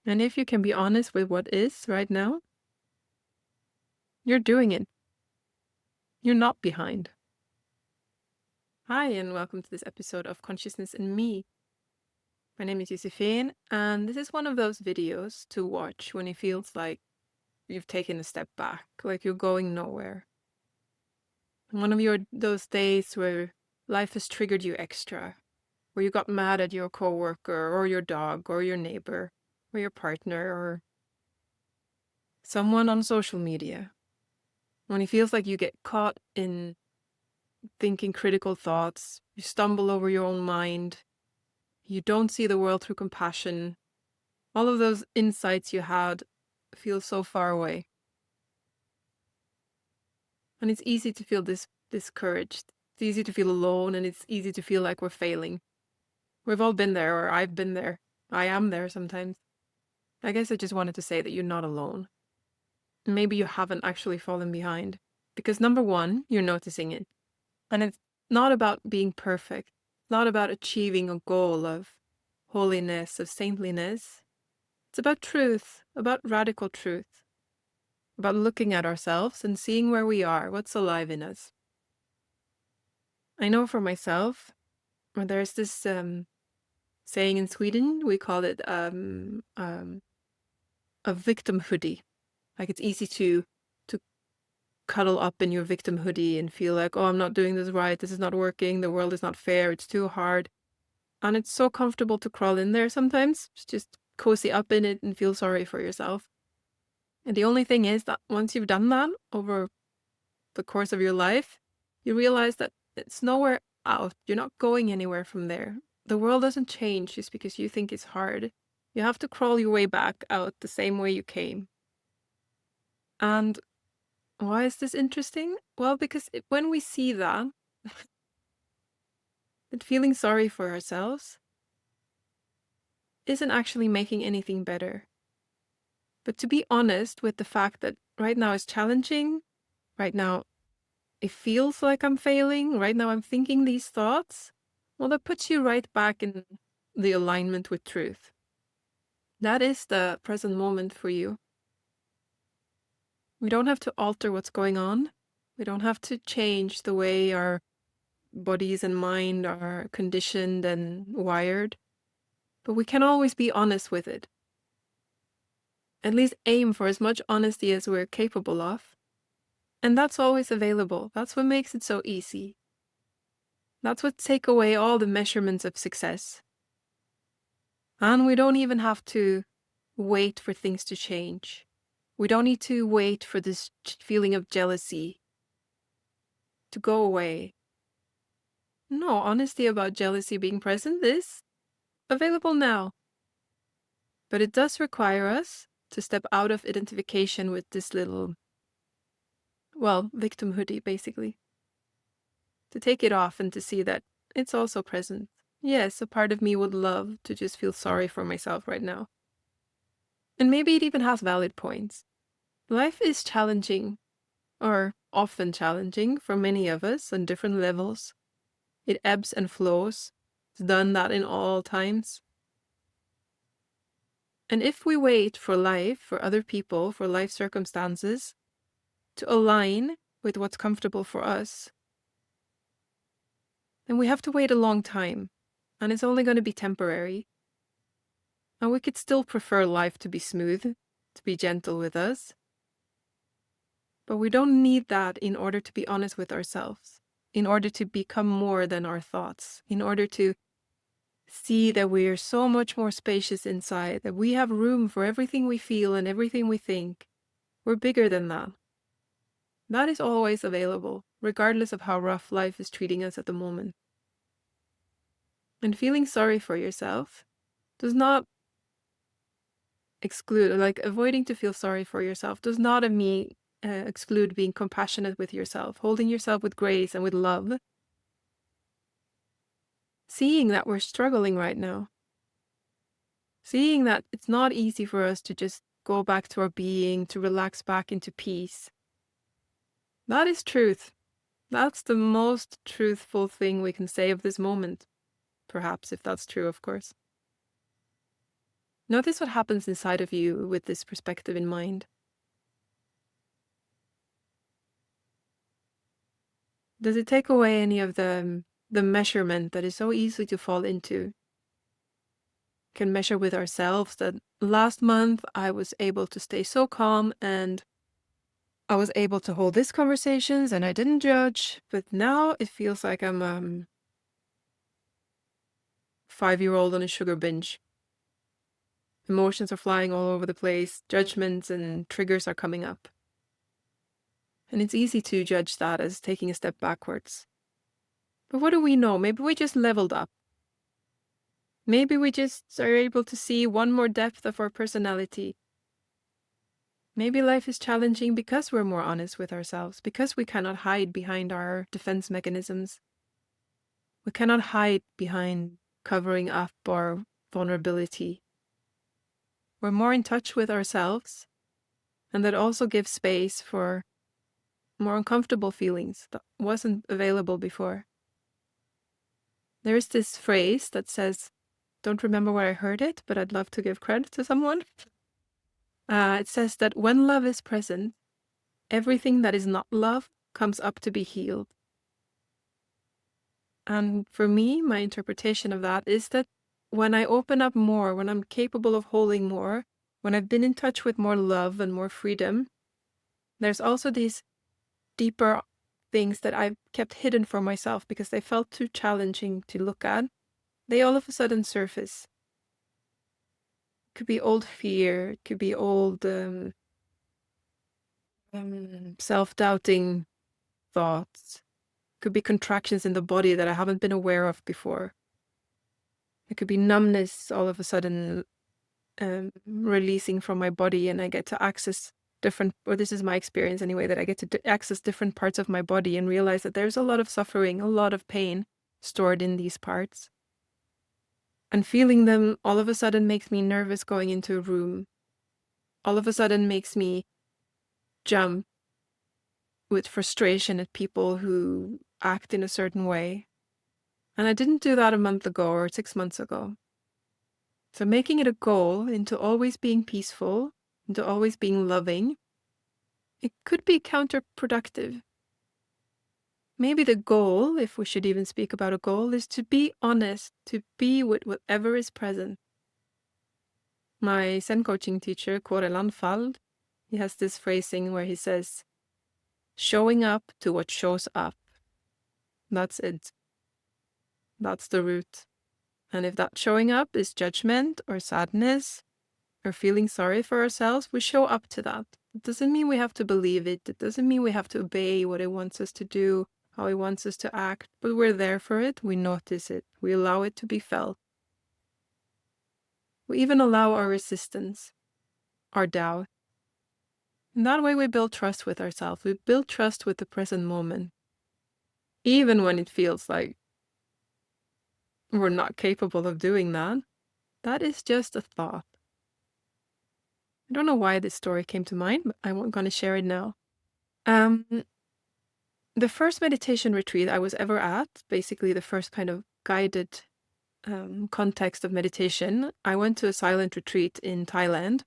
And if you can be honest with what is right now, you're doing it. You're not behind. Hi, and welcome to this episode of Consciousness and Me. My name is Josephine, and this is one of those videos to watch when it feels like you've taken a step back, like you're going nowhere. One of those days where life has triggered you extra, where you got mad at your coworker or your dog or your neighbor or your partner or someone on social media. When it feels like you get caught in thinking critical thoughts, you stumble over your own mind, you don't see the world through compassion, all of those insights you had feel so far away. And it's easy to feel discouraged. It's easy to feel alone, and it's easy to feel like we're failing. We've all been there, or I've been there. I am there sometimes. I guess I just wanted to say that you're not alone. Maybe you haven't actually fallen behind. Because number one, you're noticing it. And it's not about being perfect. It's not about achieving a goal of holiness, of saintliness. It's about truth, about radical truth, about looking at ourselves and seeing where we are, what's alive in us. I know for myself, there's this saying in Sweden, we call it a victim hoodie. Like it's easy to cuddle up in your victim hoodie and feel like, oh, I'm not doing this right, this is not working, the world is not fair, it's too hard. And it's so comfortable to crawl in there sometimes, just cozy up in it and feel sorry for yourself. And the only thing is that once you've done that over the course of your life, you realize that it's nowhere out. You're not going anywhere from there. The world doesn't change just because you think it's hard. You have to crawl your way back out the same way you came. And why is this interesting? Well, because when we see that feeling sorry for ourselves isn't actually making anything better. But to be honest with the fact that right now is challenging, right now it feels like I'm failing, right now I'm thinking these thoughts, well, that puts you right back in the alignment with truth. That is the present moment for you. We don't have to alter what's going on. We don't have to change the way our bodies and mind are conditioned and wired. But we can always be honest with it. At least aim for as much honesty as we're capable of. And that's always available. That's what makes it so easy. That's what takes away all the measurements of success. And we don't even have to wait for things to change. We don't need to wait for this feeling of jealousy to go away. No, honesty about jealousy being present is available now. But it does require us to step out of identification with this little, victim hoodie, basically. To take it off and to see that it's also present. Yes, a part of me would love to just feel sorry for myself right now. And maybe it even has valid points. Life is challenging, or often challenging for many of us on different levels. It ebbs and flows. It's done that in all times. And if we wait for life, for other people, for life circumstances, to align with what's comfortable for us, then we have to wait a long time, and it's only going to be temporary. And we could still prefer life to be smooth, to be gentle with us. But we don't need that in order to be honest with ourselves, in order to become more than our thoughts, in order to see that we are so much more spacious inside, that we have room for everything we feel and everything we think. We're bigger than that. That is always available, regardless of how rough life is treating us at the moment. And feeling sorry for yourself does not exclude, like avoiding to feel sorry for yourself does not exclude being compassionate with yourself, holding yourself with grace and with love. Seeing that we're struggling right now. Seeing that it's not easy for us to just go back to our being, to relax back into peace. That is truth. That's the most truthful thing we can say of this moment. Perhaps, if that's true, of course. Notice what happens inside of you with this perspective in mind. Does it take away any of the measurement that is so easy to fall into? Can measure with ourselves that last month I was able to stay so calm and I was able to hold these conversations and I didn't judge, but now it feels like I'm 5-year-old on a sugar binge. Emotions are flying all over the place, judgments and triggers are coming up. And it's easy to judge that as taking a step backwards. But what do we know? Maybe we just leveled up. Maybe we just are able to see one more depth of our personality. Maybe life is challenging because we're more honest with ourselves, because we cannot hide behind our defense mechanisms. We cannot hide behind covering up our vulnerability. We're more in touch with ourselves, and that also gives space for more uncomfortable feelings that wasn't available before. There is this phrase that says, don't remember where I heard it, but I'd love to give credit to someone. It says that when love is present, everything that is not love comes up to be healed. And for me, my interpretation of that is that when I open up more, when I'm capable of holding more, when I've been in touch with more love and more freedom, there's also these deeper things that I've kept hidden for myself because they felt too challenging to look at. They all of a sudden surface. It could be old fear, it could be old self-doubting thoughts. It could be contractions in the body that I haven't been aware of before. It could be numbness all of a sudden releasing from my body, and I get to access different, or this is my experience anyway, that I get to access different parts of my body and realize that there's a lot of suffering, a lot of pain stored in these parts. And feeling them all of a sudden makes me nervous going into a room. All of a sudden makes me jump with frustration at people who act in a certain way. And I didn't do that a month ago or 6 months ago. So making it a goal into always being peaceful, into always being loving, it could be counterproductive. Maybe the goal, if we should even speak about a goal, is to be honest, to be with whatever is present. My Zen Coaching teacher, Kåre Landfald, he has this phrasing where he says, showing up to what shows up. That's it. That's the root. And if that showing up is judgment or sadness or feeling sorry for ourselves, we show up to that. It doesn't mean we have to believe it. It doesn't mean we have to obey what it wants us to do, how it wants us to act, but we're there for it. We notice it. We allow it to be felt. We even allow our resistance, our doubt. In that way, we build trust with ourselves. We build trust with the present moment, even when it feels like we're not capable of doing that. That is just a thought. I don't know why this story came to mind, but I'm going to share it now. The first meditation retreat I was ever at, basically the first kind of guided context of meditation, I went to a silent retreat in Thailand.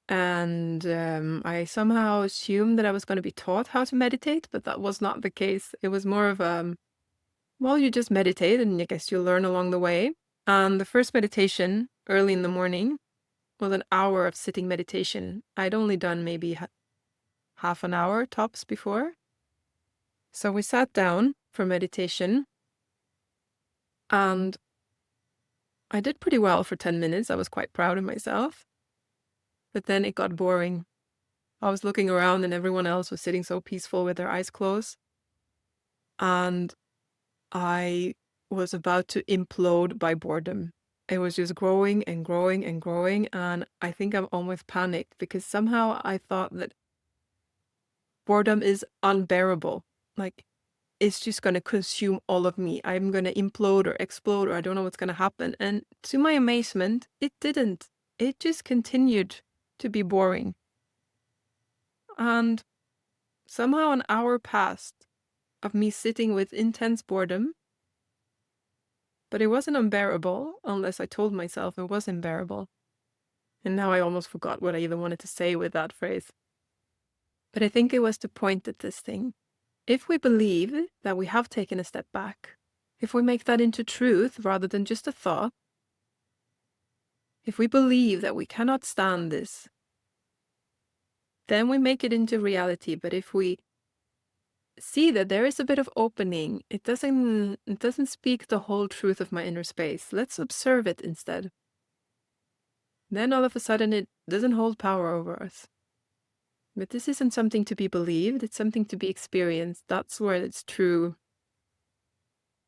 And I somehow assumed that I was going to be taught how to meditate, but that was not the case. It was more of well, you just meditate and I guess you'll learn along the way. And the first meditation early in the morning was an hour of sitting meditation. I'd only done maybe half an hour tops before. So we sat down for meditation and I did pretty well for 10 minutes. I was quite proud of myself. But then it got boring. I was looking around and everyone else was sitting so peaceful with their eyes closed. And I was about to implode by boredom. It was just growing and growing and growing. And I think I'm almost panicked because somehow I thought that boredom is unbearable. Like, it's just going to consume all of me. I'm going to implode or explode or I don't know what's going to happen. And to my amazement, it didn't. It just continued to be boring. And somehow an hour passed of me sitting with intense boredom. But it wasn't unbearable unless I told myself it was unbearable. And now I almost forgot what I even wanted to say with that phrase. But I think it was to point at this thing. If we believe that we have taken a step back, if we make that into truth rather than just a thought, if we believe that we cannot stand this, then we make it into reality. But if we see that there is a bit of opening, it doesn't speak the whole truth of my inner space. Let's observe it instead. Then all of a sudden it doesn't hold power over us. But this isn't something to be believed, it's something to be experienced. That's where its true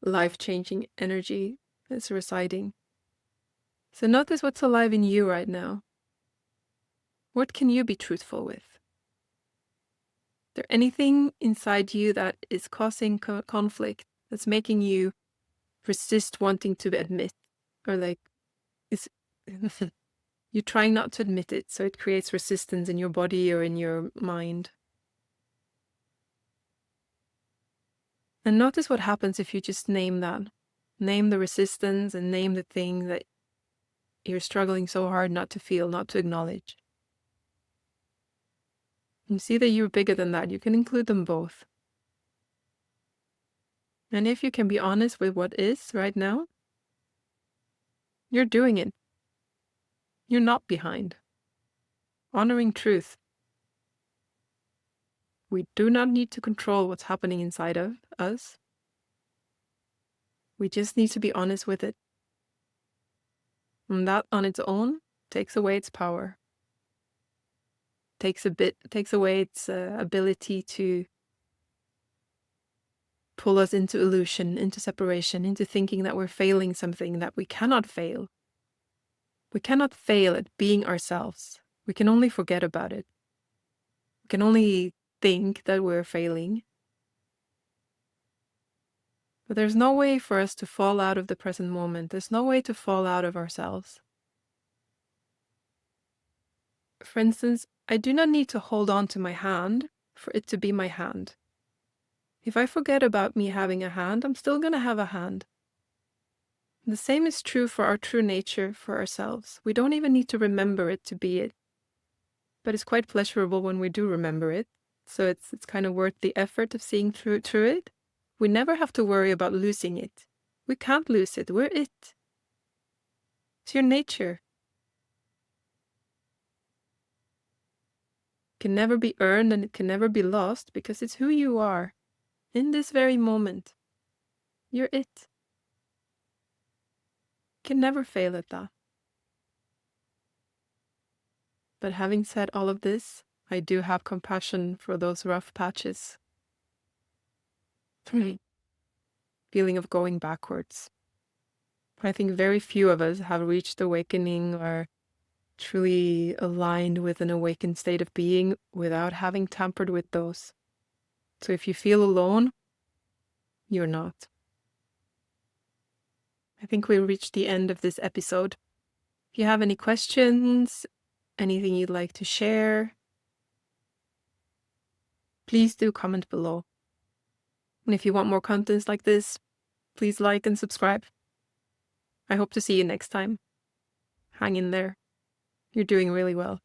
life-changing energy is residing. So notice what's alive in you right now. What can you be truthful with? Is there anything inside you that is causing conflict, that's making you resist wanting to admit? Or like, is you're trying not to admit it, so it creates resistance in your body or in your mind. And notice what happens if you just name that. Name the resistance and name the thing that you're struggling so hard not to feel, not to acknowledge. You see that you're bigger than that. You can include them both. And if you can be honest with what is right now, you're doing it. You're not behind. Honoring truth. We do not need to control what's happening inside of us. We just need to be honest with it. And that on its own takes away its power. Takes away its ability to pull us into illusion, into separation, into thinking that we're failing something that we cannot fail. We cannot fail at being ourselves. We can only forget about it. We can only think that we're failing. But there's no way for us to fall out of the present moment. There's no way to fall out of ourselves. For instance, I do not need to hold on to my hand for it to be my hand. If I forget about me having a hand, I'm still going to have a hand. The same is true for our true nature, for ourselves. We don't even need to remember it to be it. But it's quite pleasurable when we do remember it. So it's kind of worth the effort of seeing through it. We never have to worry about losing it. We can't lose it. We're it. It's your nature. It can never be earned and it can never be lost because it's who you are. In this very moment, you're it. You can never fail at that. But having said all of this, I do have compassion for those rough patches. Feeling of going backwards. I think very few of us have reached awakening or truly aligned with an awakened state of being without having tampered with those. So if you feel alone, you're not. I think we reached the end of this episode. If you have any questions, anything you'd like to share, please do comment below. And if you want more contents like this, please like and subscribe. I hope to see you next time. Hang in there. You're doing really well.